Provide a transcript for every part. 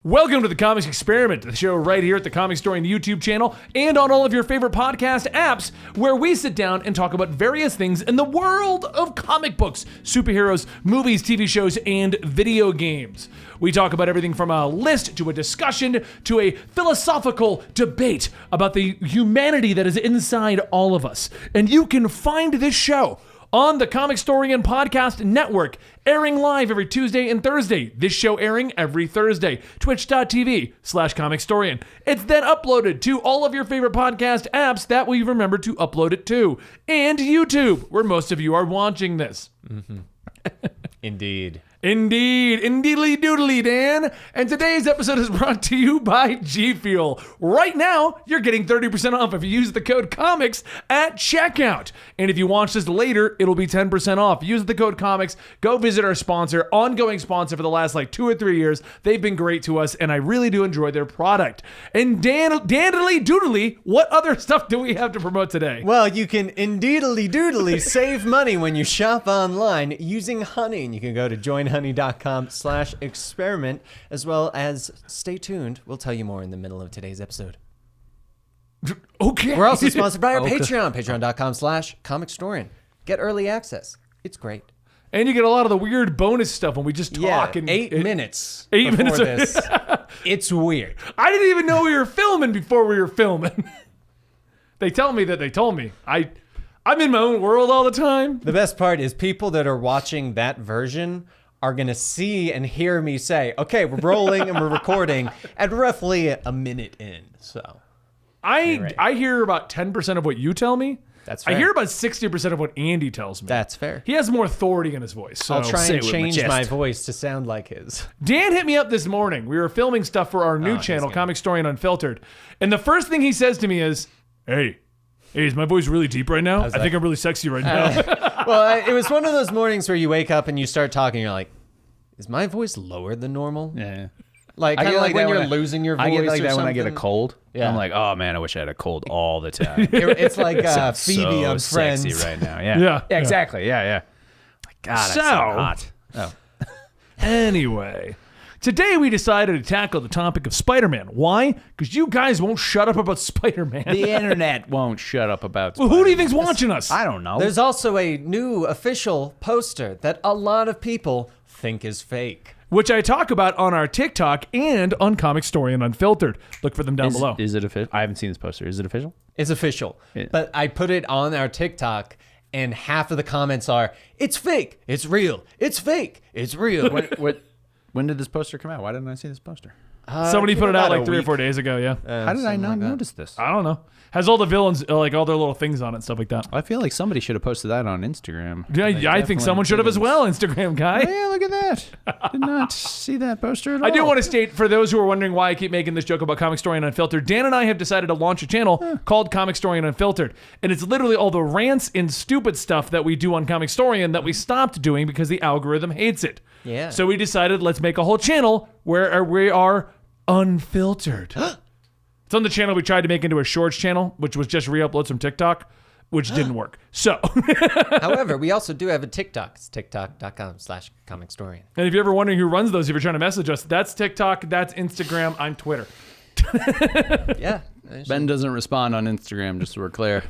Welcome to the Comics Experiment, the show right here at the Comicstorian YouTube channel and on all of your favorite podcast apps, where we sit down and talk about various things in the world of comic books, superheroes, movies, TV shows, and video games. We talk about everything from a list to a discussion to a philosophical debate about the humanity that is inside all of us. And you can find this show on the Comicstorian Podcast Network, airing live every Tuesday and Thursday. This show airing every Thursday. Twitch.tv/Comicstorian. It's then uploaded to all of your favorite podcast apps that we remember to upload it to. And YouTube, where most of you are watching this. Mm-hmm. Indeed. Indeedly doodly, Dan. And today's episode is brought to you by G Fuel. Right now, you're getting 30% off if you use the code COMICS at checkout. And if you watch this later, it'll be 10% off. Use the code COMICS. Go visit our sponsor, ongoing sponsor for the last 2 or 3 years. They've been great to us, and I really do enjoy their product. And dandily doodly, what other stuff do we have to promote today? Well, you can indeedly doodly save money when you shop online using Honey. And you can go to joinhoney.com/experiment, as well as stay tuned. We'll tell you more in the middle of today's episode. Okay. We're also sponsored by our Patreon, patreon.com/Comicstorian. Get early access. It's great. And you get a lot of the weird bonus stuff when we just talk. Yeah, 8 minutes. 8 minutes. This. It's weird. I didn't even know we were filming before we were filming. They tell me that they told me. I'm in my own world all the time. The best part is people that are watching that version are going to see and hear me say, okay, we're rolling and we're recording at roughly a minute in. So I hear about 10% of what you tell me. That's fair. I hear about 60% of what Andy tells me. That's fair. He has more authority in his voice. So I'll try and change my voice to sound like his. Dan hit me up this morning. We were filming stuff for our new channel, Comicstorian Unfiltered. And the first thing he says to me is, Hey, is my voice really deep right now? I think I'm really sexy right now. Well, it was one of those mornings where you wake up and you start talking. You're like, is my voice lower than normal? Yeah. Like, kind of like when you're losing your voice. I get like that something. when I get a cold. Yeah. I'm like, oh man, I wish I had a cold all the time. It's like Phoebe so on Friends. sexy right now. Yeah. Yeah. Exactly. Yeah. Like, God, that's so hot. Oh. Anyway, today we decided to tackle the topic of Spider-Man. Why? Because you guys won't shut up about Spider-Man. The internet won't shut up about Well, who do you think's watching us? I don't know. There's also a new official poster that a lot of people think is fake. Which I talk about on our TikTok and on Comicstorian Unfiltered. Look for them down below. Is it official? I haven't seen this poster. Is it official? It's official. But I put it on our TikTok, and half of the comments are, it's fake, it's real, it's fake, it's real. When did this poster come out? Why didn't I see this poster? Somebody put it out 3 or 4 days ago, yeah. How did I not notice this? I don't know. Has all the villains, all their little things on it and stuff like that. I feel like somebody should have posted that on Instagram. Yeah, I think someone should have as well, Instagram guy. Yeah, look at that. Did not see that poster at all. I do want to state, for those who are wondering why I keep making this joke about Comicstorian Unfiltered, Dan and I have decided to launch a channel called Comicstorian Unfiltered. And it's literally all the rants and stupid stuff that we do on Comicstorian that we stopped doing because the algorithm hates it. Yeah. So we decided, let's make a whole channel where we are unfiltered. It's on the channel we tried to make into a shorts channel, which was just re-uploads from TikTok, which didn't work. So, However, we also do have a TikTok. It's tiktok.com/Comicstorian. And if you're ever wondering who runs those, if you're trying to message us, that's TikTok, that's Instagram, I'm Twitter. Yeah. Ben doesn't respond on Instagram, just so we're clear.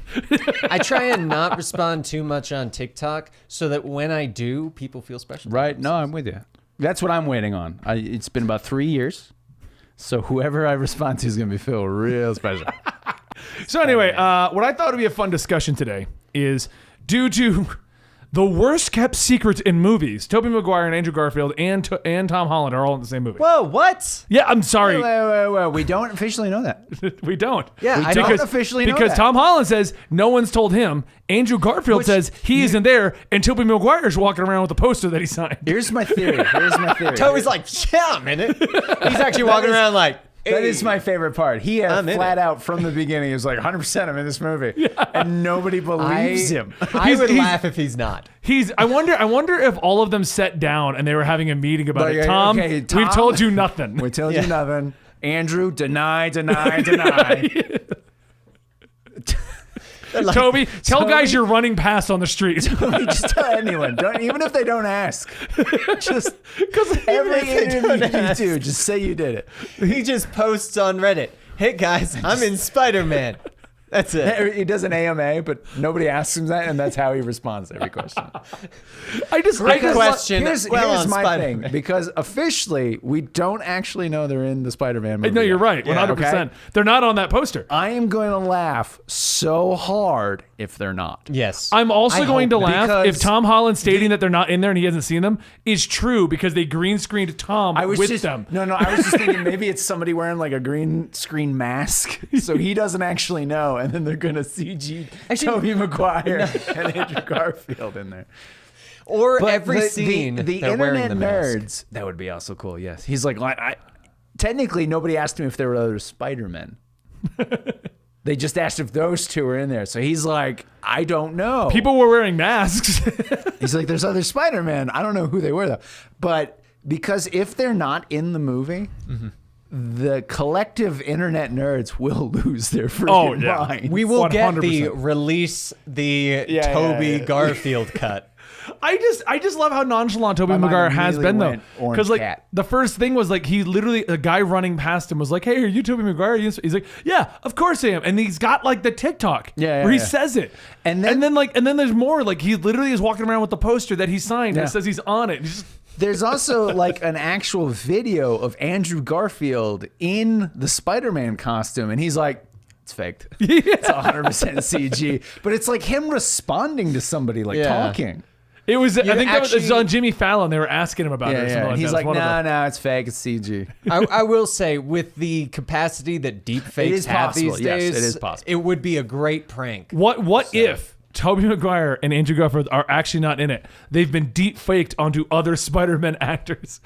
I try and not respond too much on TikTok so that when I do, people feel special. Right? No, I'm with you. That's what I'm waiting on. It's been about 3 years. So whoever I respond to is going to be feel real special. So anyway, what I thought would be a fun discussion today is, due to the worst kept secret in movies, Tobey Maguire and Andrew Garfield and Tom Holland are all in the same movie. Whoa, what? Yeah, I'm sorry. Wait. We don't officially know that. We don't. Yeah, I don't officially know because that. Tom Holland says no one's told him. Andrew Garfield says he isn't there, and Tobey Maguire's walking around with a poster that he signed. Here's my theory. Toby's like, yeah, a minute. He's actually walking around like, hey. That is my favorite part. He had flat out from the beginning. He was like, 100% I'm in this movie. And nobody believes him. I would laugh if he's not. I wonder if all of them sat down and they were having a meeting about it. Tom, we've told you nothing. We told you nothing. Andrew, deny. Toby, tell guys you're running past on the street. Just tell anyone. Don't, even if they don't ask. Just because every interview you do, just say you did it. He just posts on Reddit, "Hey guys, I'm in Spider-Man." That's it. He does an AMA, but nobody asks him that, and that's how he responds to every question. I just question. Here's on my Spider-Man. thing, because officially we don't actually know they're in the Spider-Man movie. No, you're yet. right. 100%. Okay? They're not on that poster. I am going to laugh so hard if they're not. Yes. I'm also I going to hope laugh because if Tom Holland stating that they're not in there and he hasn't seen them is true because they green screened Tom with them. No, I was just thinking maybe it's somebody wearing like a green screen mask, so he doesn't actually know, and then they're gonna CG Tobey Maguire and Andrew Garfield in there. Or But every scene, the they're wearing internet the mask. nerds, that would be also cool. Yes, he's like, technically nobody asked him if there were other Spider-Men. They just asked if those two were in there. So he's like, I don't know. People were wearing masks. He's like, there's other Spider-Man. I don't know who they were though. But because if they're not in the movie, the collective internet nerds will lose their freaking minds. We will get 100%. the Toby Garfield cut. I just love how nonchalant Tobey My mind Maguire has immediately been though. went orange Because like cat. the first thing was like he literally a guy running past him was like, "Hey, are you Tobey Maguire?" He's like, "Yeah, of course I am." And he's got like the TikTok where he says it. And then there's more. Like he literally is walking around with the poster that he signed and it says he's on it. He's just, There's also like an actual video of Andrew Garfield in the Spider-Man costume, and he's like, it's faked. It's 100% CG. But it's like him responding to somebody like talking. it was. I think that was actually- on Jimmy Fallon. They were asking him about it. Or something like And he's that. like, It's one of no, it's fake. It's CG. I will say, with the capacity that deep is fakes have possible. these Yes, days, it is possible. it would be a great prank. What if Tobey Maguire and Andrew Garfield are actually not in it? They've been deep faked onto other Spider-Man actors.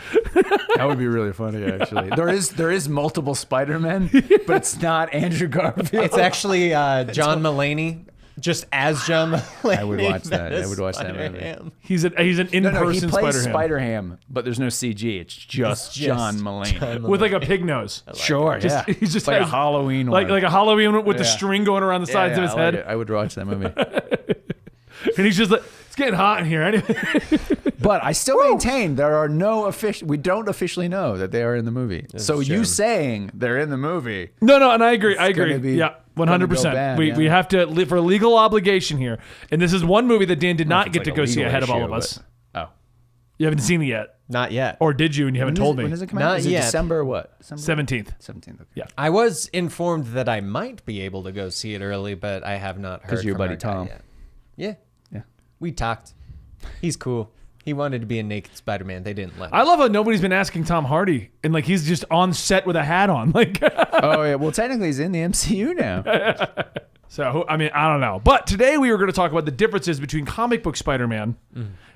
That would be really funny, actually. There is multiple Spider-Men, but it's not Andrew Garfield. It's actually John Mulaney, just as John Mulaney. I would watch that. as I would watch that movie. Spider-Ham. He's an he in-person plays Spider-Man Spider-Ham, but there's no CG. It's just John Mulaney. with like a pig nose. Sure, yeah. He's just like a has- Halloween like one. a Halloween one with the string going around the sides of his I head, like it. I would watch that movie. and he's just like, "It's getting hot in here." Anyway. But I still maintain there are no official. We don't officially know that they are in the movie. So you saying they're in the movie? No, and I agree. I gonna agree. be- Yeah, gonna go 100%. bad, We have to live for a legal obligation here, and this is one movie that Dan did not It's get like to a go see legal ahead of all issue, of us. but- Oh, You haven't seen it yet, Not yet. or did you? And you haven't told When me. does it come Not out? Is it yet. December or what? 17th. 17th. Okay. Yeah. I was informed that I might be able to go see it early, but I have not heard 'Cause your from buddy our guy Tom. yet. Yeah. Yeah. We talked. He's cool. He wanted to be a naked Spider-Man. They didn't let him. I love how nobody's been asking Tom Hardy, and like he's just on set with a hat on, like. Oh yeah. Well, technically he's in the MCU now. So, I mean, I don't know. But today we were going to talk about the differences between comic book Spider-Man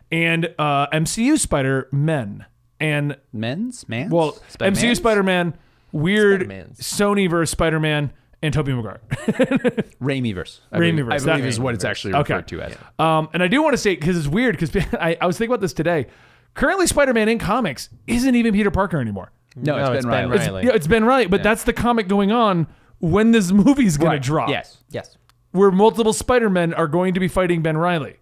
and MCU Spider-Men. And, Mans? well, Spider-Mans? MCU Spider-Man, weird Spider-Mans. Sony versus Spider-Man, and Tobey Maguire. Raimiverse. Raimiverse, I that- believe is what it's actually Okay. referred to as. And I do want to say, because it's weird, because I was thinking about this today. Currently, Spider-Man in comics isn't even Peter Parker anymore. No, No, it's Ben Ben Riley. Riley. Yeah, it's Ben Riley, but that's the comic going on when this movie's going to drop. Yes. Yes. Where multiple Spider-Men are going to be fighting Ben Riley.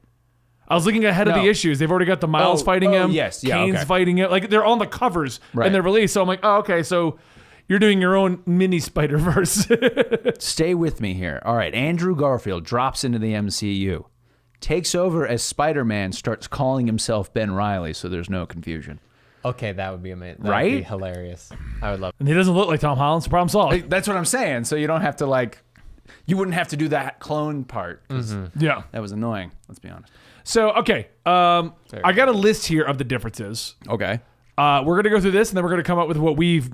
I was looking ahead of No. the issues. They've already got the Miles fighting him. yes. Yeah, Kane's okay. fighting him. Like, they're on the covers Right. and they're released. So I'm like, oh, okay, so you're doing your own mini Spider-Verse. Stay with me here. All right. Andrew Garfield drops into the MCU, takes over as Spider-Man, starts calling himself Ben Riley, so there's no confusion. Okay, that would be amazing. That would Right? be hilarious. I would love it. And he doesn't look like Tom Holland, so problem solved. That's what I'm saying. So you don't have to you wouldn't have to do that clone part. 'Cause Yeah. that was annoying. Let's be honest. So, okay. I got a list here of the differences. Okay. We're going to go through this, and then we're going to come up with what we've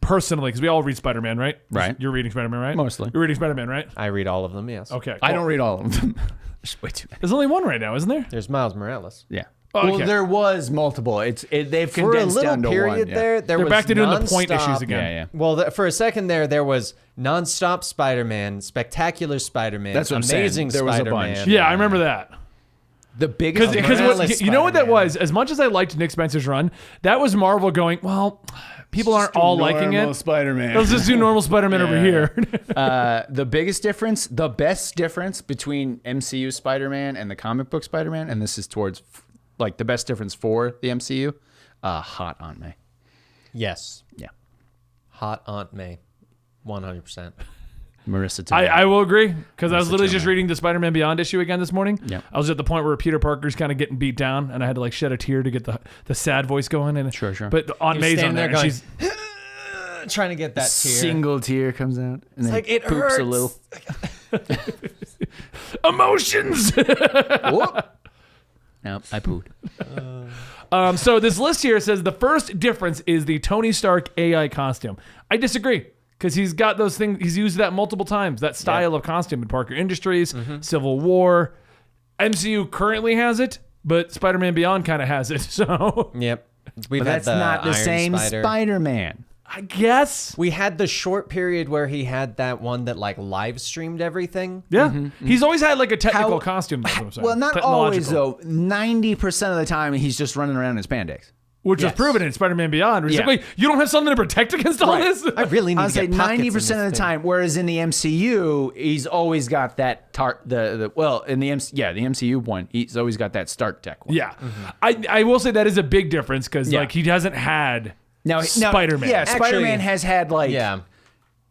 personally, because we all read Spider-Man, right? Right. You're reading Spider-Man, right? Mostly. You're reading Spider-Man, right? I read all of them, yes. Okay. I don't read all of them. There's way too many. There's only one right now, isn't there? There's Miles Morales. Yeah. Oh, Well, okay. there was multiple. They've For a condensed little down to period one. Yeah. there They're was back to doing the point nonstop- issues again. Yeah. Well, for a second there was nonstop Spider-Man, spectacular Spider-Man, That's what I'm saying. amazing There was a Spider-Man. bunch. Yeah, I remember that. The biggest Because Morales you know what that Spider-Man. was? As much as I liked Nick Spencer's run, that was Marvel going, well, people aren't all liking it. Spider-Man. Let's just do normal Spider-Man over here. The biggest difference, the best difference between MCU Spider-Man and the comic book Spider-Man, and this is towards like the best difference for the MCU, hot Aunt May. Yes. Yeah. Hot Aunt May. 100%. Marissa Tomei. I will agree, because I was literally just Tomei. reading the Spider-Man Beyond issue again this morning. Yeah. I was at the point where Peter Parker's kind of getting beat down, and I had to like shed a tear to get the sad voice going. And Sure. But Aunt May's on there, and going, she's trying to get that tear. Single tear comes out. And then like, it poops hurts. a little. emotions. Whoop. No, I pooed. So this list here says the first difference is the Tony Stark AI costume. I disagree, because he's got those things. He's used that multiple times. That style of costume in Parker Industries, Civil War. MCU currently has it, but Spider-Man Beyond kind of has it. So Yep. We've But had that's the not the Iron same Spider. Spider-Man. I guess. We had the short period where he had that one that like live streamed everything. Yeah. He's always had like a technical How- costume. That's what I'm saying. Well, not always Technological. though. 90% of the time, he's just running around in spandex. Which was Yes. proven in Spider-Man Beyond. Where he's Yeah. like, wait, you don't have something to protect against all this? I really need I'll to say get pockets in 90% of the this time. Whereas in the MCU, he's always got that in the MCU one, he's always got that Stark tech one. Yeah. I will say that is a big difference, because Yeah. like he hasn't had Now Spider-Man. Yeah, Actually- Spider-Man has had like Yeah.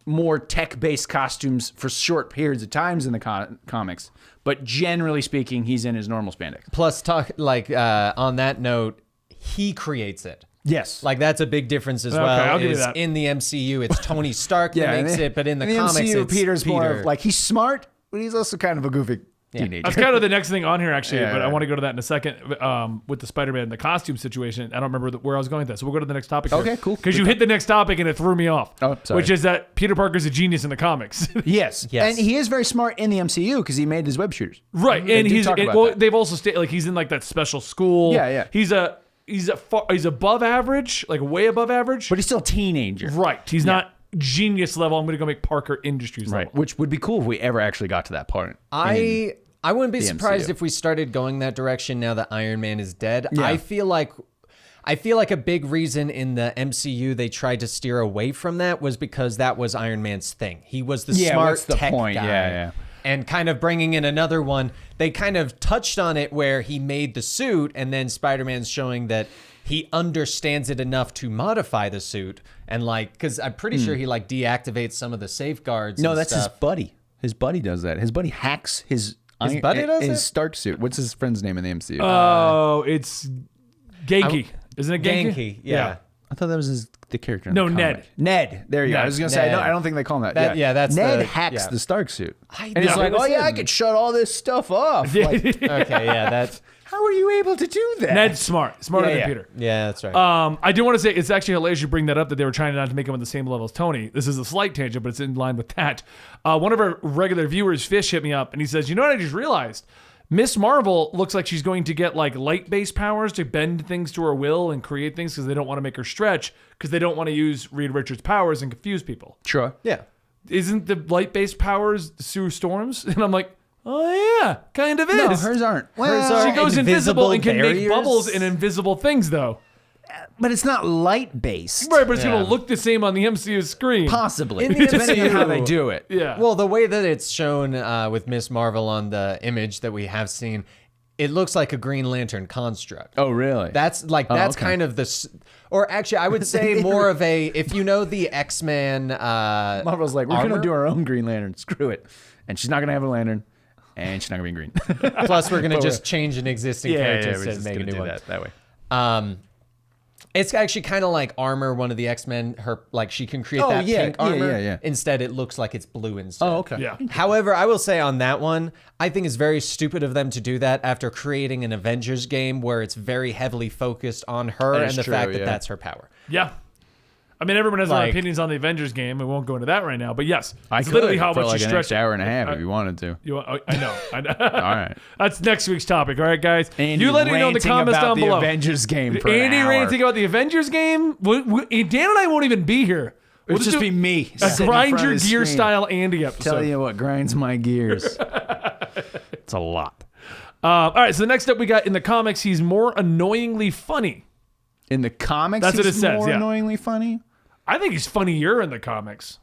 more tech-based costumes for short periods of times in the comics, but generally speaking, he's in his normal spandex. Plus, on that note, he creates it. Yes, Like that's a big difference as Okay, well. I'll give you is that. In the MCU, it's Tony Stark that yeah, makes it, but in the comics, MCU, it's Peter's more Peter. of like he's smart, but he's also kind of a goofy teenager. That's kind of the next thing on here, actually, Yeah, but I yeah. want to go to that in a second with the Spider-Man, the costume situation. I don't remember where I was going with that, so we'll go to the next topic. Okay, cool. Because you hit the next topic and it threw me off. Oh, sorry. Which is that Peter Parker's a genius in the comics. Yes, Yes. and he is very smart in the MCU because he made his web shooters. Right, They and do he's talk about well. that. They've also stated like he's in like that special school. Yeah, yeah. He's above average, like way above average. But he's still a teenager. Right, he's not genius level. I'm going to go make Parker Industries Right, level. which would be cool if we ever actually got to that part. I wouldn't be the surprised MCU. if we started going that direction now that Iron Man is dead. Yeah. I feel like a big reason in the MCU they tried to steer away from that was because that was Iron Man's thing. He was the Yeah, smart what's the tech point? guy. Yeah, yeah. And kind of bringing in another one, they kind of touched on it where he made the suit, and then Spider-Man's showing that he understands it enough to modify the suit, and like, because I'm pretty sure he like deactivates some of the safeguards. No, and that's stuff. his buddy. His buddy does that. His buddy hacks his buddy does his it? Stark suit. What's his friend's name in the MCU? Oh, it's Genki. Isn't it Genki? Genki, yeah. I thought that was the character. In No, the Ned. comic. Ned. There you go. Ned. I was gonna say. Ned. I don't think they call him that. That- yeah, that's Ned the- hacks yeah. the Stark suit, I and he's know like, it was "Oh yeah, I him. could shut all this stuff off." Like, Okay, yeah, that's how are you able to do that? Ned's smarter Yeah, than yeah. Peter. yeah, that's right. I do want to say it's actually hilarious you bring that up that they were trying not to make him on the same level as Tony. This is a slight tangent, but it's in line with that. One of our regular viewers, Fish, hit me up and he says, "You know what I just realized? Miss Marvel looks like she's going to get like light-based powers to bend things to her will and create things because they don't want to make her stretch because they don't want to use Reed Richards' powers and confuse people. Sure. yeah. Isn't the light-based powers Sue Storm's?" And I'm like, "Oh yeah, kind of is." No, hers aren't. Well, She goes invisible and can make barriers? bubbles and invisible things, though. but it's not light based. Right, but it's Yeah. going to look the same on the MCU screen. Possibly, In the depending on how MCU. they do it. Yeah. Well, the way that it's shown with Miss Marvel on the image that we have seen, it looks like a Green Lantern construct. Oh, really? That's okay. kind of or actually, I would say more of a, if you know the X-Men. Marvel's like, we're armor? gonna do our own Green Lantern. Screw it. And she's not gonna have a lantern, and she's not gonna be green. Plus, we're gonna just change an existing character we're instead of just make a gonna new do one. that way. It's actually kind of like Armor, one of the X-Men. Her like she can create Oh, that yeah, pink yeah, armor. yeah. Instead, it looks like it's blue instead. Oh, okay. Yeah. However, I will say on that one, I think it's very stupid of them to do that after creating an Avengers game where it's very heavily focused on her That and is the true, fact that yeah. that's her power. Yeah. I mean, everyone has their own Like- opinions on the Avengers game. We won't go into that right now. But yes, I it's could literally how for much like you an stretch extra hour and a half if you wanted to. You want, I know. All right. That's next week's topic. All right, guys. Andy you let me know in the ranting comments about down the below. Avengers game for Andy an hour. ranting about the Avengers game. Dan and I won't even be here. It'll just just do be me. a sitting in grind front of your the gear screen. style Andy episode. Tell you what grinds my gears. It's a lot. All right, so the next up we got in the comics, he's more annoyingly funny. In the comics, That's what he's it says, more yeah. annoyingly funny. I think he's funnier in the comics.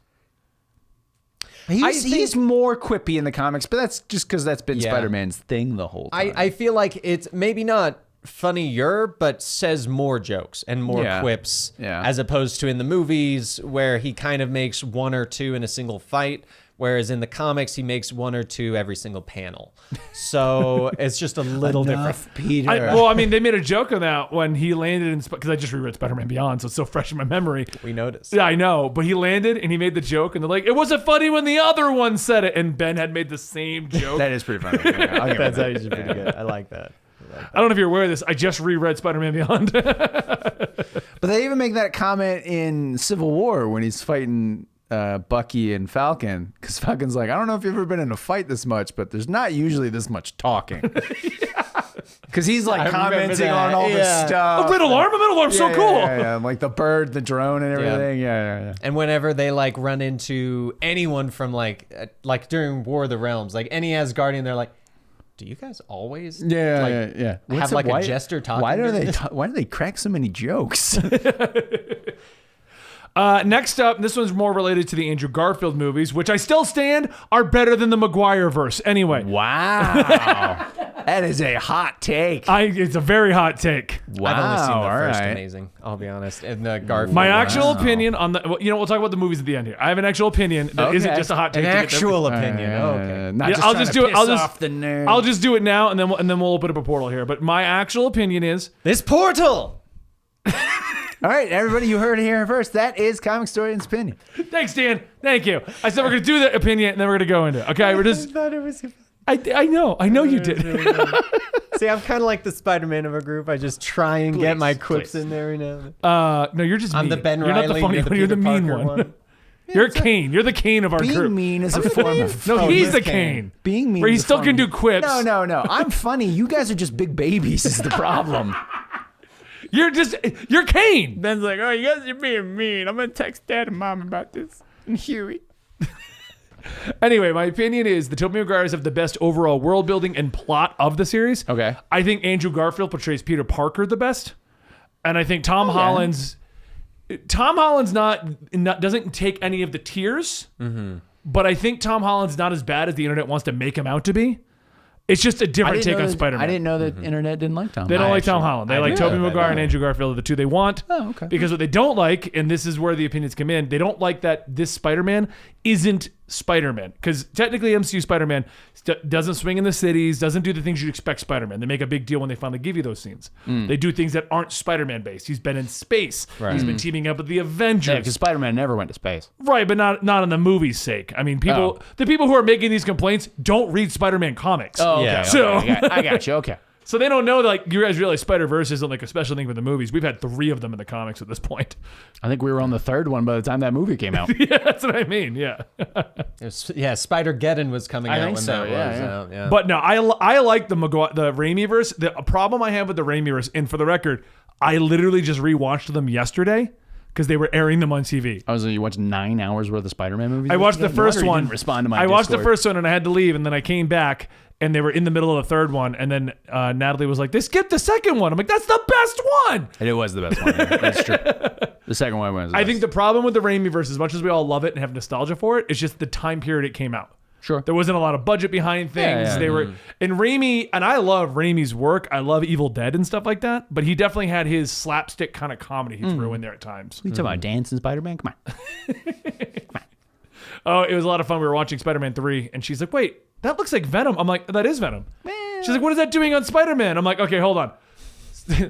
He's more quippy in the comics, but that's just because that's been Yeah. Spider-Man's thing the whole time. I feel like it's maybe not funnier, but says more jokes and more Yeah. quips, Yeah. as opposed to in the movies where he kind of makes one or two in a single fight. Whereas in the comics, he makes one or two every single panel. So it's just a little different. Peter. I mean, they made a joke of that when he landed in, because I just reread Spider-Man Beyond, so it's so fresh in my memory. We noticed. Yeah, I know, but he landed and he made the joke, and they're like, it wasn't funny when the other one said it, and Ben had made the same joke. That is pretty funny. Yeah, I'll give That's it actually pretty good. I like that. I don't know if you're aware of this. I just reread Spider-Man Beyond. But they even make that comment in Civil War when he's fighting Bucky and Falcon, because Falcon's like, I don't know if you've ever been in a fight this much, but there's not usually this much talking. Because he's like commenting on all this stuff. A Metal Arm's so cool. Yeah. Like the bird, the drone, and everything. Yeah. And whenever they like run into anyone from like during War of the Realms, like any Asgardian, they're like, do you guys always Yeah. have like a jester talking? Why to do them? why do they crack so many jokes? Next up, this one's more related to the Andrew Garfield movies, which I still stand are better than the Maguire-verse. Anyway. Wow. That is a hot take. It's a very hot take. Wow. I've only seen the all first right. Amazing, I'll be honest. And the Garfield. My actual opinion on the, we'll talk about the movies at the end here. I have an actual opinion that Okay. isn't just a hot take. An to get them- actual opinion. Okay. Not Yeah, just I'll trying just to do it. piss I'll just off the nerd. I'll just do it now, and then we'll open up a portal here. But my actual opinion is This portal. All right, everybody, you heard it here first. That is Comicstorian's opinion. thanks, Dan. Thank you. I said we're gonna do the opinion, and then we're gonna go into it. Okay, we're just. thought it was. I know you did. See, I'm kind of like the Spider-Man of our group. I just try and get my quips in there. No, you're just. I'm mean. the Ben You're Reilly. not the funny you're the one. You're the Peter mean Parker one. You're Kane. You're the Kane of our Being group. mean is a form of... No, Oh, he's he's the Kane. Kane. Being mean Where he is a still form can do of- quips. No. I'm funny. You guys are just big babies is the problem. You're Kane. Ben's like, oh, you guys are being mean. I'm going to text Dad and Mom about this. And Huey. Anyway, my opinion is the Tobey Maguires have the best overall world building and plot of the series. Okay. I think Andrew Garfield portrays Peter Parker the best, and I think Tom Holland's not doesn't take any of the tears. But I think Tom Holland's not as bad as the internet wants to make him out to be. It's just a different take on Spider-Man. I didn't know that internet didn't like Tom. They don't like Tom Holland. They like Tobey Maguire and Andrew Garfield are the two they want. Oh, okay. Because what they don't like, and this is where the opinions come in, they don't like that this Spider-Man isn't Spider-Man. Because technically MCU Spider-Man doesn't swing in the cities, doesn't do the things you'd expect Spider-Man. They make a big deal when they finally give you those scenes. They do things that aren't Spider-Man based. He's been in space. Right. He's been teaming up with the Yeah, Avengers. because Spider-Man never went to space. Right, but not on the movie's sake. I mean, the people who are making these complaints don't read Spider-Man comics. Oh, okay. Yeah. okay. So- I got you. Okay. So they don't know that, like, you guys realize Spider-Verse isn't like a special thing for the movies. We've had 3 of them in the comics at this point. I think we were on the third one by the time that movie came out. Yeah, that's what I mean. Yeah. Spider-Geddon was coming I out think when so, that yeah, was yeah. out. Yeah. But no, I like the Raimi-verse. The problem I have with the Raimi-verse, and for the record, I literally just rewatched them yesterday because they were airing them on TV. Oh, so you watched 9 hours worth of Spider-Man movies? I watched the first one. Didn't respond to my I watched the Discord. first one and I had to leave, and then I came back and they were in the middle of the third one, and then Natalie was like, "They skipped the second one." I'm like, "That's the best one." And it was the best one. Yeah, that's true. The second one was the I best. think the problem with the Raimi-verse, as much as we all love it and have nostalgia for it, it's just the time period it came out. Sure. There wasn't a lot of budget behind things. Yeah. They were, and Raimi, and I love Raimi's work. I love Evil Dead and stuff like that. But he definitely had his slapstick kind of comedy he threw in there at times. What are you talking about? Dancing Spider-Man? Come on. Oh, it was a lot of fun. We were watching Spider-Man 3, and she's like, "Wait, that looks like Venom." I'm like, "That is Venom." She's like, "What is that doing on Spider-Man?" I'm like, "Okay, hold on."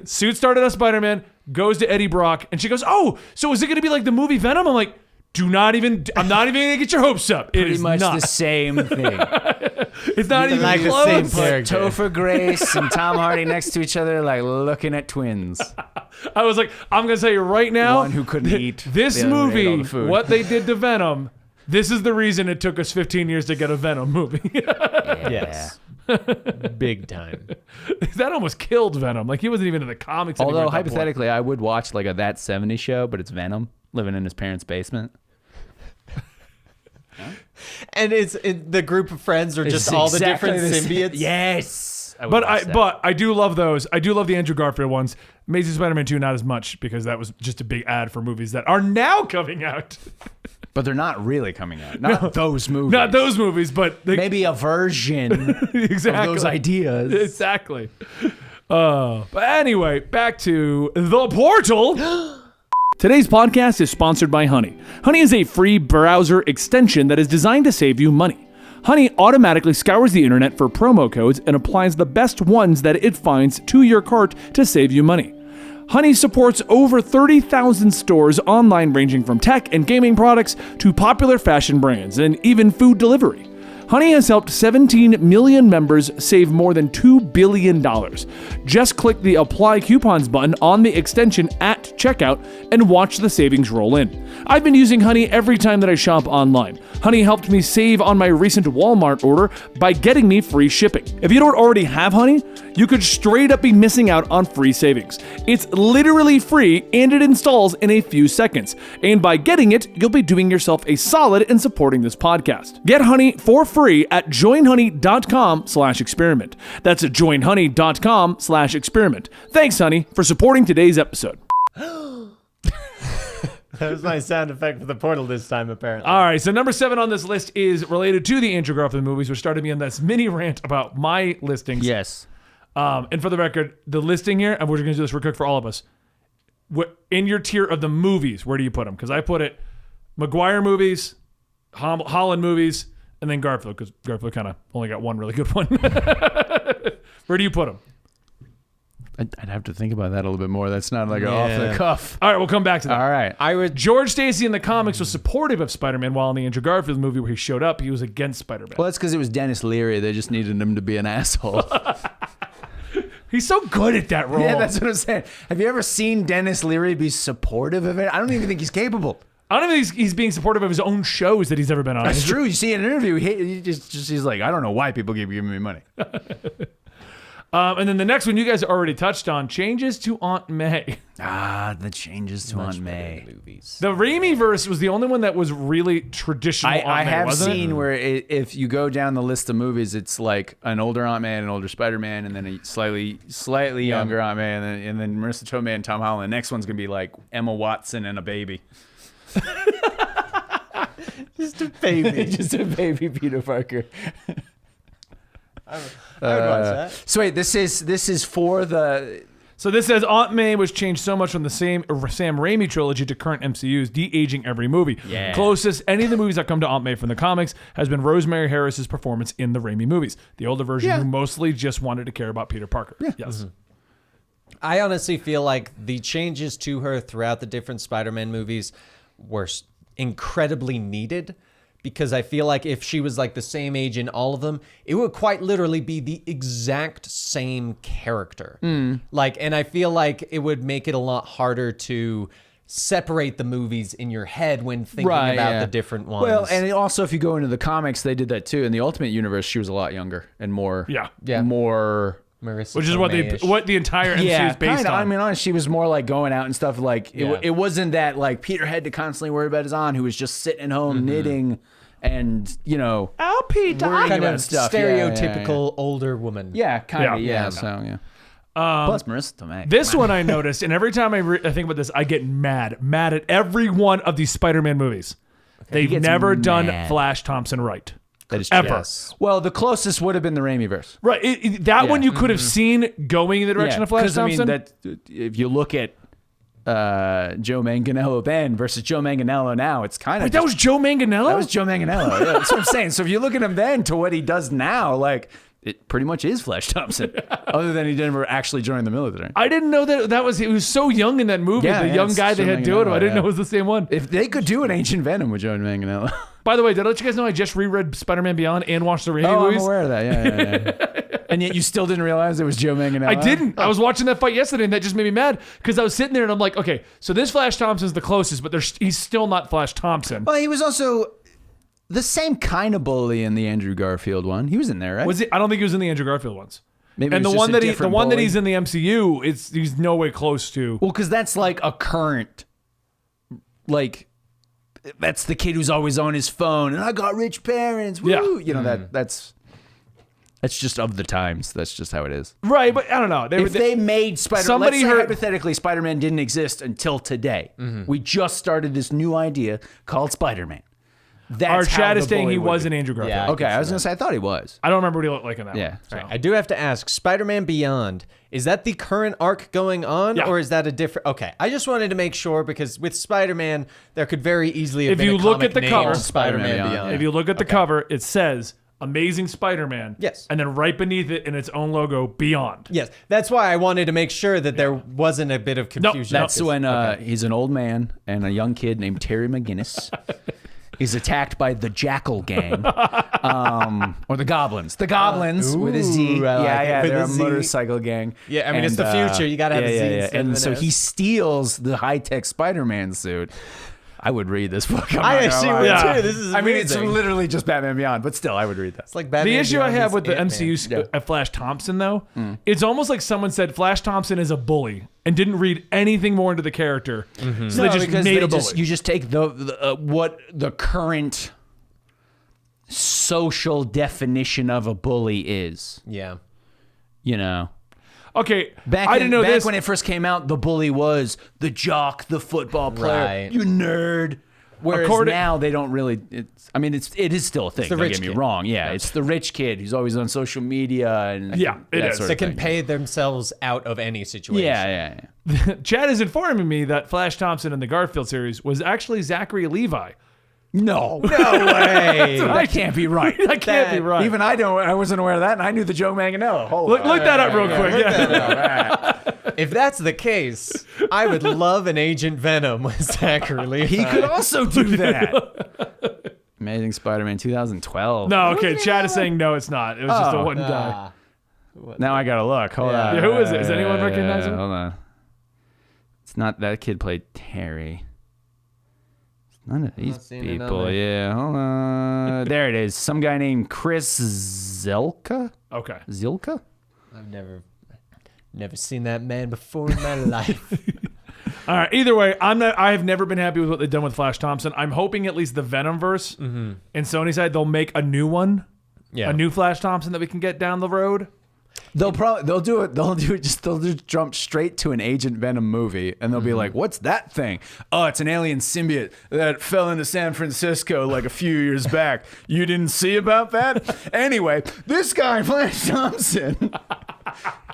Suit started as Spider-Man, goes to Eddie Brock, and she goes, "Oh, so is it going to be like the movie Venom?" I'm like, I'm not even going to get your hopes up. It Pretty is much not. the same thing. It's not even like the close. same Put character. Topher Grace and Tom Hardy next to each other like looking at twins. I was like, I'm going to tell you right now. One who couldn't eat. This the other ate all movie, the food. what they did to Venom, this is the reason it took us 15 years to get a Venom movie. Yes. Big time. That almost killed Venom. Like, he wasn't even in the comics anymore. Although, at that point. hypothetically, I would watch like a That 70s show, but it's Venom living in his parents' basement. And the group of friends are just It's all the exactly different the same- symbiotes. Yes. But I do love those. I do love the Andrew Garfield ones. Amazing Spider-Man 2, not as much, because that was just a big ad for movies that are now coming out. But they're not really coming out. Not those movies. Not those movies, but maybe a version exactly. of those ideas. Exactly. But anyway, back to the portal. Today's podcast is sponsored by Honey. Honey is a free browser extension that is designed to save you money. Honey automatically scours the internet for promo codes and applies the best ones that it finds to your cart to save you money. Honey supports over 30,000 stores online, ranging from tech and gaming products to popular fashion brands and even food delivery. Honey has helped 17 million members save more than $2 billion. Just click the Apply Coupons button on the extension at checkout and watch the savings roll in. I've been using Honey every time that I shop online. Honey helped me save on my recent Walmart order by getting me free shipping. If you don't already have Honey, you could straight up be missing out on free savings. It's literally free and it installs in a few seconds. And by getting it, you'll be doing yourself a solid in supporting this podcast. Get Honey for free at joinhoney.com/experiment. That's at joinhoney.com/experiment. Thanks, Honey, for supporting today's episode. That was my sound effect for the portal this time, apparently. All right, so number 7 on this list is related to the Andrew Garfield movies, which started me on this mini rant about my listings. Yes. And for the record, the listing here, and we're going to do this real quick for all of us. In your tier of the movies, where do you put them? Because I put it Maguire movies, Holland movies, and then Garfield, because Garfield kind of only got one really good one. Where do you put them? I'd have to think about that a little bit more. That's not like off the cuff. All right, we'll come back to that. All right. George Stacy in the comics was supportive of Spider-Man, while in the Andrew Garfield movie where he showed up, he was against Spider-Man. Well, that's because it was Dennis Leary. They just needed him to be an asshole. He's so good at that role. Yeah, that's what I'm saying. Have you ever seen Dennis Leary be supportive of it? I don't even think he's capable. I don't even think he's being supportive of his own shows that he's ever been on. That's true. You see in an interview, he's like, I don't know why people keep giving me money. And then the next one you guys already touched on, changes to Aunt May. The changes to Aunt May. Movies. The Raimi verse was the only one that was really traditional Aunt May, I have wasn't seen it? where if you go down the list of movies, it's like an older Aunt May and an older Spider-Man, and then a slightly younger Aunt May, and then Marissa Tomei and Tom Holland. The next one's going to be like Emma Watson and a baby. Just a baby. Just a baby Peter Parker. I would watch that. So wait, this is for the... So this says Aunt May was changed so much from the Sam Raimi trilogy to current MCU's de-aging every movie. Yeah. Closest any of the movies that come to Aunt May from the comics has been Rosemary Harris's performance in the Raimi movies. The older version who mostly just wanted to care about Peter Parker. Yeah. Yes. Mm-hmm. I honestly feel like the changes to her throughout the different Spider-Man movies were incredibly needed, because I feel like if she was like the same age in all of them, it would quite literally be the exact same character. Like, and I feel like it would make it a lot harder to separate the movies in your head when thinking about the different ones. Well, and also if you go into the comics, they did that too. In the Ultimate Universe, she was a lot younger and more... more... Marissa Which is Tomei-ish. what the entire MCU is based on. I mean, honestly, she was more like going out and stuff. Like it wasn't that like Peter had to constantly worry about his aunt, who was just sitting at home knitting and I'll Peter kind of stuff. stereotypical older woman. Yeah, kind of. Yeah. So plus Marissa Tomei. This one I noticed, and every time I think about this, I get mad at every one of these Spider-Man movies. They've never done Flash Thompson right. That is ever. Yes. Well, the closest would have been the Raimiverse. Right. That one you could have seen going in the direction of Flash Thompson. I mean, if you look at Joe Manganiello then versus Joe Manganiello now, it's kind of... Wait, that was Joe Manganiello? That was Joe Manganiello. Yeah, that's what I'm saying. So if you look at him then to what he does now, like... It pretty much is Flash Thompson, other than he never actually joined the military. I didn't know that was... He was so young in that movie. The young guy they had doing him. I didn't know it was the same one. If they could do an Ancient Venom with Joe Manganiello. By the way, did I let you guys know I just reread Spider-Man Beyond and watched the Raimi movies? I'm aware of that. Yeah. And yet you still didn't realize it was Joe Manganiello? I didn't. I was watching that fight yesterday, and that just made me mad because I was sitting there and I'm like, okay, so this Flash Thompson's the closest, but he's still not Flash Thompson. Well, he was also... the same kind of bully in the Andrew Garfield one. He was in there, right? Was he? I don't think he was in the Andrew Garfield ones. Maybe and it was just a different that bully. he's in the MCU, he's no way close to. Well, because that's like a current, like, that's the kid who's always on his phone, and I got rich parents. Woo! Yeah. You know that's. That's just of the times. That's just how it is. Right, but I don't know. If they made Spider-Man, somebody let's say heard- hypothetically Spider-Man didn't exist until today. We just started this new idea called Spider-Man. That's Our how chat the is saying bully he would was be. an Andrew Garfield. Yeah. Okay, I was going to say, I thought he was. I don't remember what he looked like in that Yeah. one. So. I do have to ask, Spider-Man Beyond, is that the current arc going on, Yeah. or is that a different? Okay, I just wanted to make sure because with Spider-Man, there could very easily have If been you a look comic at the named cover- Spider-Man Spider-Man Beyond. Beyond, If you look at the cover, it says Amazing Spider-Man. Yes. And then right beneath it in its own logo, Beyond. Yes, that's why I wanted to make sure that there wasn't a bit of confusion. That's when he's an old man and a young kid named Terry McGinnis. He's attacked by the Jackal Gang, or the Goblins. The Goblins with a Z. Ooh, I like it. With They're a a Z. motorcycle gang. Yeah, I mean, it's the future. You gotta have a Z instead of And an so S. he steals the high-tech Spider-Man suit. I would read this book. I'm I not gonna actually lie. would Yeah. too. This is I mean, it's amazing. literally just Batman Beyond, but still, I would read that. It's like Batman The issue I Beyond have is with the Ant-Man. MCU Flash Thompson, though, it's almost like someone said Flash Thompson is a bully and didn't read anything more into the character. So they just because made they a bully. you just take what the current social definition of a bully is. Yeah. You know, Okay, back I didn't know back this. when it first came out, the bully was the jock, the football player, Right. you nerd. Whereas According- now they don't really. It is still a thing. the Don't rich get me kid. wrong. Yeah, it's the rich kid who's always on social media and Yeah, it that is. sort They of can thing. pay themselves out of any situation. Yeah, yeah. Chad is informing me that Flash Thompson in the Garfield series was actually Zachary Levi. No, No way. that can't be right. That can't be right. Even I wasn't aware of that, and I knew the Joe Manganiello. Hold look on. that up real quick. Yeah. If that's the case, I would love an Agent Venom with Zachary Levi. He could also do that. Amazing Spider-Man 2012. No, okay. Chad is saying no, it's not. It was just a one guy. Now I gotta look. Hold on. Yeah, who is it? Does anyone recognize him? Hold on. It's not that kid played Terry. It's none of these seeing it on people. there. Yeah, hold on. There it is. Some guy named Chris Zilka. Okay. Zilka? I've never seen that man before in my life. All right. Either way, I have never been happy with what they've done with Flash Thompson. I'm hoping at least the Venomverse and Sony side they'll make a new one, Yeah. a new Flash Thompson that we can get down the road. They'll just jump straight to an Agent Venom movie, and they'll be like, "What's that thing? Oh, it's an alien symbiote that fell into San Francisco like a few years back. You didn't see about that? Anyway, this guy, Flash Thompson."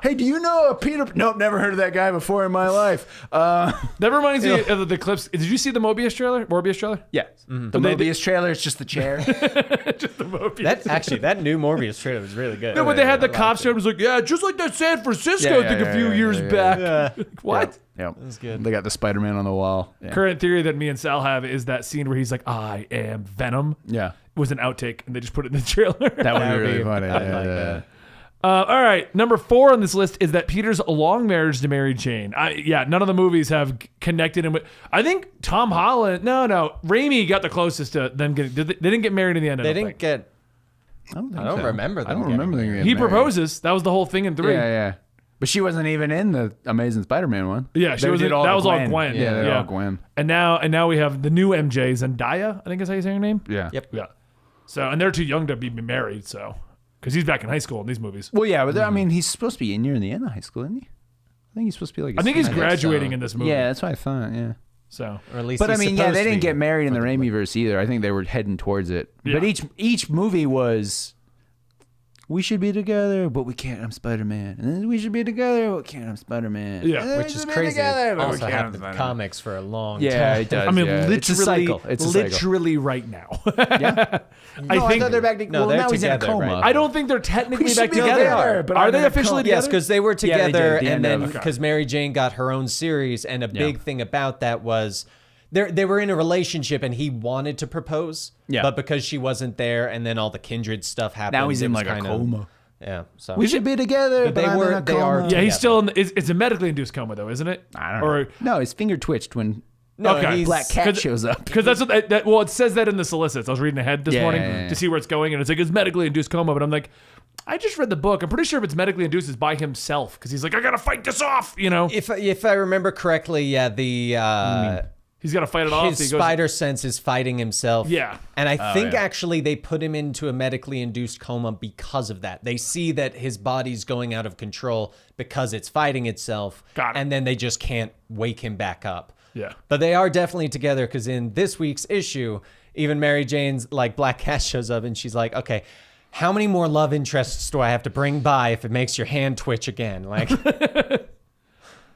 Hey, do you know Peter? Nope, never heard of that guy before in my life. That reminds me of the clips. Did you see the Morbius trailer? Yeah, the They- Mobius trailer is just the chair. Just the Morbius. That new Morbius trailer was really good. No, but they had the cops show. It was like, yeah, just like that San Francisco thing a few years back. What? Yeah, That's good. They got the Spider-Man on the wall. Yeah. Current theory that me and Sal have is that scene where he's like, "I am Venom." Yeah. Was an outtake, and they just put it in the trailer. That would be That would really be- funny. I'd like that. All right, number 4 on this list is that Peter's long marriage to Mary Jane. None of the movies have connected him with. I think Tom Holland. No, Raimi got the closest to them getting. They didn't get married in the end. They didn't get. I don't remember them I don't getting remember them getting He married. proposes. That was the whole thing in 3. Yeah. But she wasn't even in the Amazing Spider-Man one. Yeah, she They was. did That was all Gwen. Gwen. Yeah, they did all Gwen. And now we have the new MJ Zendaya. I think is how you say her name. Yeah. Yep. Yeah. So and they're too young to be married. So because he's back in high school in these movies. Well, yeah, but I mean, he's supposed to be near the end of high school, isn't he? I think he's supposed to be like. I think he's think so. graduating in this movie. Yeah, that's what I thought. Yeah. So Or at least But I he's mean, yeah, supposed they to didn't be. get married in the Raimi-verse either. I think they were heading towards it. But Yeah. each movie was, we should be together, but we can't. I'm Spider-Man. And then we should be together, but we can't. I'm Spider-Man. Yeah. And then Which we is should be crazy. together, but we Also can't. I'm happened in Spider-Man. comics for a long Yeah, time. it does. I mean, yeah. It's a literally, cycle. It's a cycle. literally right now. Yeah. I think thought they're back together. No, Well, they're now he's in a together, coma. right? I don't think they're technically We back should be together. together, but Are I'm they in a officially coma. Yes, together? because they were Yeah, they did together, at the and end then of- because Mary Jane got her own series, and a big thing about that was they were in a relationship, and he wanted to propose, Yeah. but because she wasn't there, and then all the kindred stuff happened. Now he's it in was like a kind coma. Yeah, so We should be together, But but they I'm were- in a they are- coma. Yeah, he's together. still in. It's a medically induced coma, though, isn't it? I don't know. Or No, his finger twitched when no, Okay. he's, Black Cat shows up. because that's what that. Well, it says that in the solicits. I was reading ahead this Yeah, morning yeah, yeah. to see where it's going, and it's like it's medically induced coma. But I'm like, I just read the book. I'm pretty sure if it's medically induced, it's by himself because he's like, I gotta fight this off. You know? If I remember correctly, yeah, He's got to fight it off. His spider sense is fighting himself. Yeah. And I think actually they put him into a medically induced coma because of that. They see that his body's going out of control because it's fighting itself. Got it. And then they just can't wake him back up. Yeah. But they are definitely together because in this week's issue, even Mary Jane's like Black Cat shows up and she's like, okay, how many more love interests do I have to bring by if it makes your hand twitch again? Like...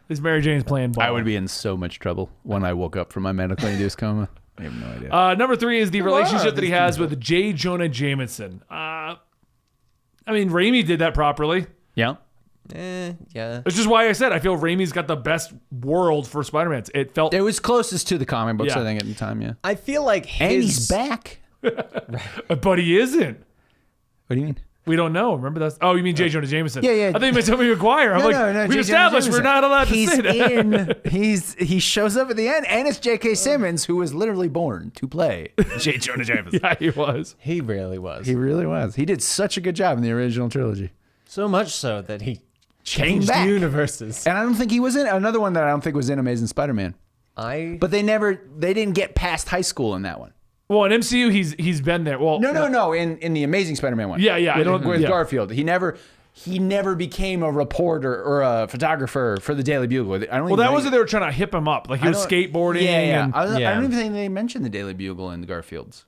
Is Mary Jane's playing ball? I would be in so much trouble when I woke up from my medically induced coma. I have no idea. Number 3 is the relationship that he has with J. Jonah Jameson. I mean, Raimi did that properly. Yeah. Yeah. Which is why I said I feel Raimi's got the best world for Spider-Man. It felt... It was closest to the comic books, Yeah. I think, at the time, yeah. I feel like his... And he's back. But he isn't. What do you mean? We don't know. Remember that? Oh, you mean J. Jonah Jameson? Yeah. I think you meant Tobey Maguire. I'm No, we've J. established Jonah we're not allowed to He's say that. he shows up at the end, and it's J.K. Simmons, who was literally born to play J. Jonah Jameson. Yeah, he was. He really was. He really was. He did such a good job in the original trilogy. So much so that he Came changed back. universes. And I don't think he was in another one that I don't think was in Amazing Spider-Man. But they didn't get past high school in that one. Well, in MCU, he's been there. Well, No. In the Amazing Spider-Man one. Yeah. With yeah. Garfield, he never became a reporter or a photographer for the Daily Bugle. Well, that was what they were trying to hip him up. Like he was skateboarding. Yeah. And, I don't even think they mentioned the Daily Bugle in the Garfield's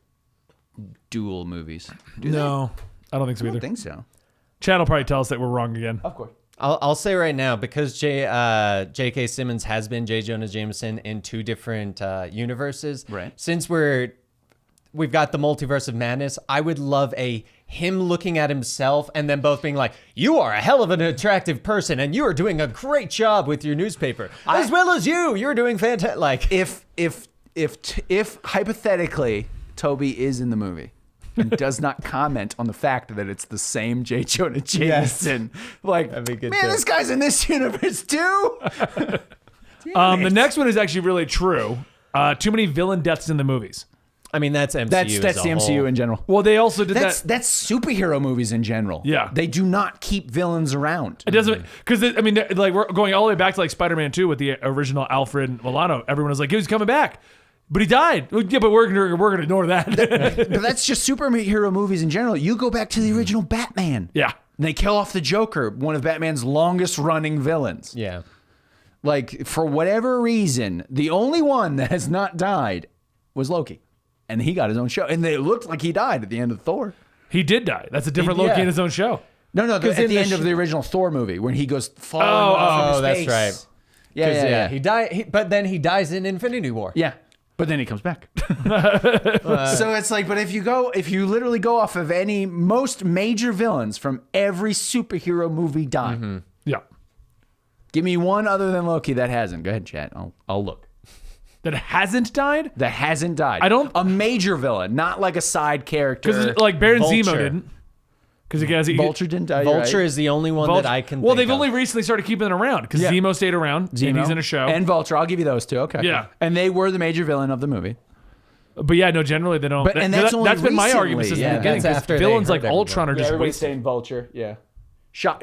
dual movies. no, I don't think so I either. don't think so. Chad will probably tell us that we're wrong again. Of course. I'll say right now, because J.K. Simmons has been J. Jonah Jameson in 2 different universes. Right. Since we've got the multiverse of madness, I would love him looking at himself and then both being like, you are a hell of an attractive person and you are doing a great job with your newspaper. As well as you're doing fantastic. Like, If hypothetically Toby is in the movie and does not comment on the fact that it's the same J. Jonah Jameson, like, That'd be good man, too. this guy's in this universe too. The next one is actually really true. Too many villain deaths in the movies. I mean, that's MCU. That's as a the MCU whole. in general. Well, they also did That's that. that's superhero movies in general. Yeah. They do not keep villains around. It doesn't, because I mean, like we're going all the way back to like Spider-Man 2 with the original Alfred Milano. Everyone was like, he was coming back, but he died. Yeah, but we're gonna ignore that. But that's just superhero movies in general. You go back to the original Batman. Yeah. And they kill off the Joker, one of Batman's longest running villains. Yeah. Like, for whatever reason, the only one that has not died was Loki. And he got his own show. And it looked like he died at the end of Thor. He did die. That's a different Loki Yeah. in his own show. No, at the in the end of the original Thor movie, when he goes falling off into that's space. right. Yeah. He died, but then he dies in Infinity War. Yeah. But then he comes back. So it's like, but if you literally go off of most major villains from every superhero movie die, Yeah. give me one other than Loki that hasn't. Go ahead, chat. I'll look. That hasn't died? That hasn't died. A major villain, not like a side character. Because like Baron Zemo Vulture. didn't. Because Vulture didn't die. Vulture right? is the only one that I can Well, think they've of. only recently started keeping it around because Yeah. Zemo stayed around and he's in a show. And Vulture. I'll give you those two. Okay. Yeah. And they were the major villain of the movie. But yeah, no, generally they don't. But- and that's only been my recently, argument since yeah. the beginning. That's 'cause after they villains hurt like Ultron are everyone. just wasted. saying Vulture. Yeah.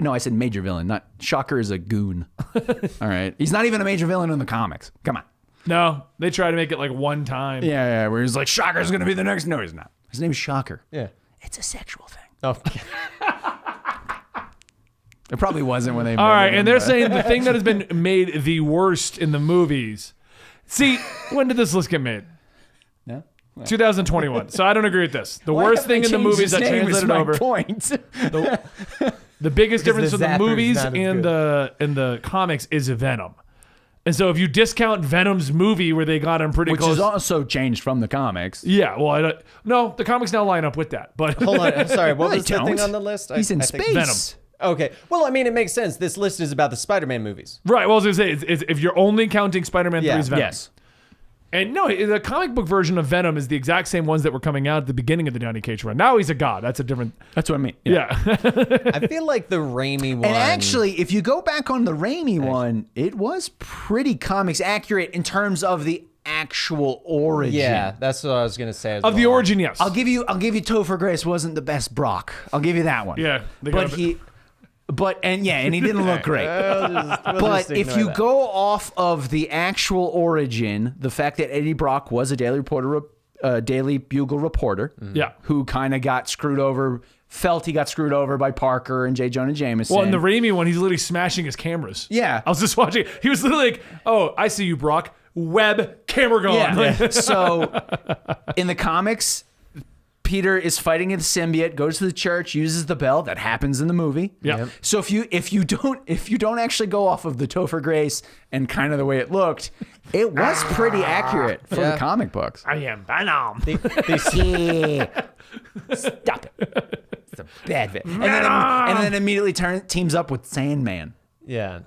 No, I said major villain. Not Shocker is a goon. All right. He's not even a major villain in the comics. Come on. No, they try to make it like one time. Yeah. Where he's like, Shocker's going to be the next. No, he's not. His name's Shocker. Yeah. It's a sexual thing. Oh, It probably wasn't when they All right, and they're saying the thing that has been made the worst in the movies. See, when did this list get made? No? 2021. So I don't agree with this. The worst thing in the movies that translated over. Point. The biggest difference the in the zapper's movies not as and the comics is Venom. And so if you discount Venom's movie where they got him pretty Which close. is also changed from the comics. Yeah, well, no, the comics now line up with that. But hold on. I'm sorry. What No, was they the thing don't. on the list? He's in I think- space. Venom. Okay. Well, I mean, it makes sense. This list is about the Spider-Man movies. right, well, I was going to say, it's if you're only counting Spider-Man Yeah. 3's Venom. Yes. And no, the comic book version of Venom is the exact same ones that were coming out at the beginning of the Johnny Cage run. Now he's a god. That's a different. That's what I mean. Yeah. I feel like the Raimi one. And actually, if you go back on the Raimi one, it was pretty comics accurate in terms of the actual origin. yeah, that's what I was gonna say. As Of the well. origin, yes. I'll give you Topher Grace wasn't the best Brock. I'll give you that one. Yeah, they but got a bit- he and he didn't look great. But if you go off of the actual origin, the fact that Eddie Brock was a Daily Bugle reporter, who kind of got screwed over, felt he got screwed over by Parker and J. Jonah Jameson. Well, in the Raimi one, he's literally smashing his cameras. Yeah. I was just watching. He was literally like, "Oh, I see you, Brock. Web, camera gone." Yeah. So in the comics, Peter is fighting the symbiote, goes to the church, uses the bell. That happens in the movie. Yeah. So if you don't actually go off of the Topher Grace and kind of the way it looked, it was pretty accurate for the comic books. I am Venom. Stop it. It's a bad bit. And then immediately teams up with Sandman, Yeah.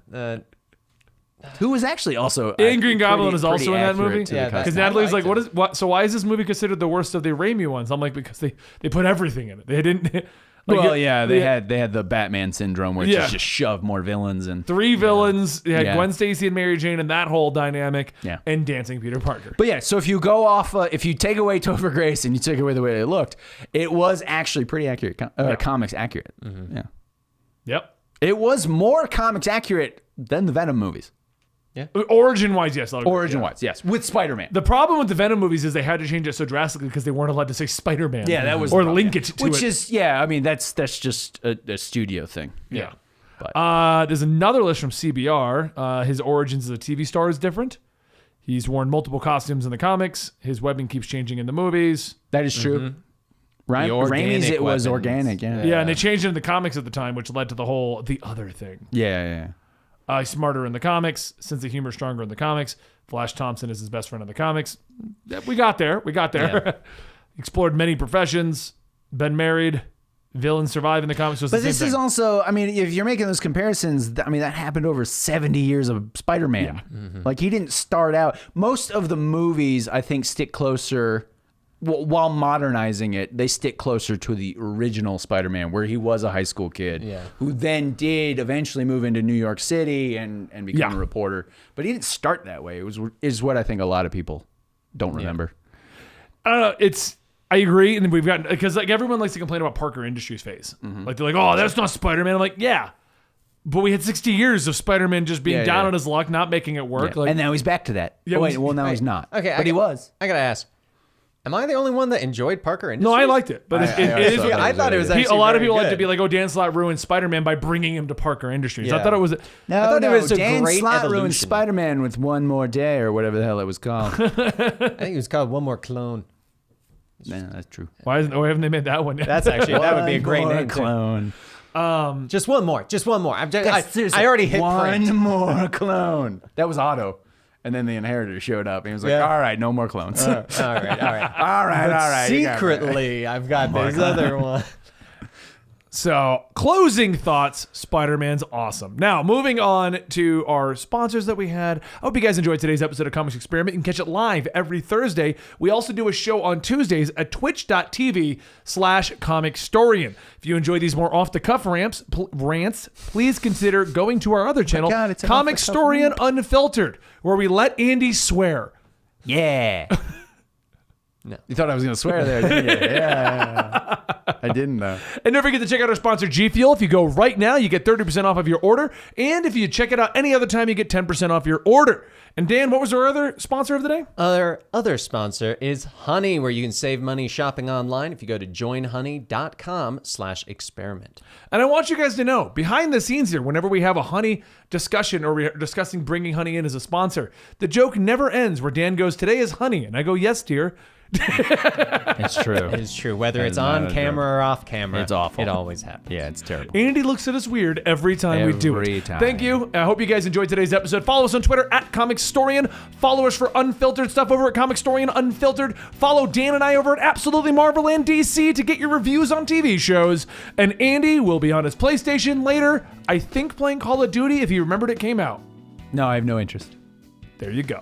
who was actually also And Green Goblin is also in that accurate movie. to the Yeah, costume. Because Natalie's like, what? So why is this movie considered the worst of the Raimi ones? I'm like, because they put everything in it. They didn't. Like, Well, yeah, they had the Batman syndrome where it's just shove more villains and 3 villains. You had Yeah. Gwen Stacy and Mary Jane and that whole dynamic. Yeah. And dancing Peter Parker. But yeah, so if you go off, if you take away Topher Grace and you take away the way they looked, it was actually pretty accurate, comics accurate. Yeah, Yep. it was more comics accurate than the Venom movies. Origin-wise, yes. I'll agree. Origin-wise, yes, with Spider-Man. The problem with the Venom movies is they had to change it so drastically because they weren't allowed to say Spider-Man. Yeah, that was or the problem, link yeah. it to Which it. is, I mean, that's just a studio thing. Yeah. But There's another list from CBR. His origins as a TV star is different. He's worn multiple costumes in the comics. His webbing keeps changing in the movies. that is true. Right? The organic Raimi's, it was weapons. organic. Yeah, and they changed it in the comics at the time, which led to the other thing. Yeah. He's smarter in the comics. Sense of humor stronger in the comics. Flash Thompson is his best friend in the comics. We got there. Explored many professions. Been married. Villains survive in the comics. So it's But the same this is thing. also, I mean, if you're making those comparisons, I mean, that happened over 70 years of Spider-Man. Like, he didn't start out. Most of the movies, I think, stick closer, while modernizing it, they stick closer to the original Spider-Man, where he was a high school kid who then did eventually move into New York City and become a reporter. But he didn't start that way. Is what I think a lot of people don't remember. I don't know. I agree, and we've got because like everyone likes to complain about Parker Industries' face. Like they're like, "Oh, that's not Spider-Man." I'm like, "Yeah, but we had 60 years of Spider-Man just being down on his luck, not making it work." Yeah. Like, And now he's back to that. Yeah, Oh, wait, well, now he's not. Okay, but he was. I gotta ask. Am I the only one that enjoyed Parker Industries? no, I liked it, but it is. I thought it was actually A lot of very people like to good. be like, "Oh, Dan Slott ruined Spider-Man by bringing him to Parker Industries." I Yeah. thought it was. No, I thought it was a Dan great Slott ruined evolution. Spider-Man with One More Day or whatever the hell it was called. I think it was called One More Clone. Yeah, that's true. Why haven't they made that one yet? That's actually that would be a great One more name. Too. clone. Just one more. Seriously, I already hit one print. more clone. That was Otto. And then the inheritor showed up and he was like, Yeah. all right, no more clones. All right. all right. you got it. Secretly, I've got this other one. So, closing thoughts, Spider-Man's awesome. Now, moving on to our sponsors that we had. I hope you guys enjoyed today's episode of Comics Experiment. You can catch it live every Thursday. We also do a show on Tuesdays at twitch.tv/Comicstorian. If you enjoy these more off-the-cuff rants, please consider going to our other channel, God, it's an off-the-cuff Comicstorian Unfiltered, where we let Andy swear. Yeah. No. You thought I was going to swear there, didn't you? Yeah. I didn't, though. And don't forget to check out our sponsor, G Fuel. If you go right now, you get 30% off of your order. And if you check it out any other time, you get 10% off your order. And Dan, what was our other sponsor of the day? Our other sponsor is Honey, where you can save money shopping online if you go to joinhoney.com/experiment. And I want you guys to know, behind the scenes here, whenever we have a honey discussion or we're discussing bringing honey in as a sponsor, the joke never ends where Dan goes, "Today is honey." And I go, "Yes, dear." It's true. It is true. Whether That it's is not on a camera or off camera, It's awful. It always happens. Yeah, it's terrible. Andy looks at us weird every time we do it. Every time. Thank you. I hope you guys enjoyed today's episode. Follow us on Twitter at Comicstorian. Follow us for unfiltered stuff over at Comicstorian Unfiltered. Follow Dan and I over at Absolutely Marvel and DC to get your reviews on TV shows. And Andy will be on his PlayStation later, I think playing Call of Duty if he remembered it came out. No, I have no interest. There you go.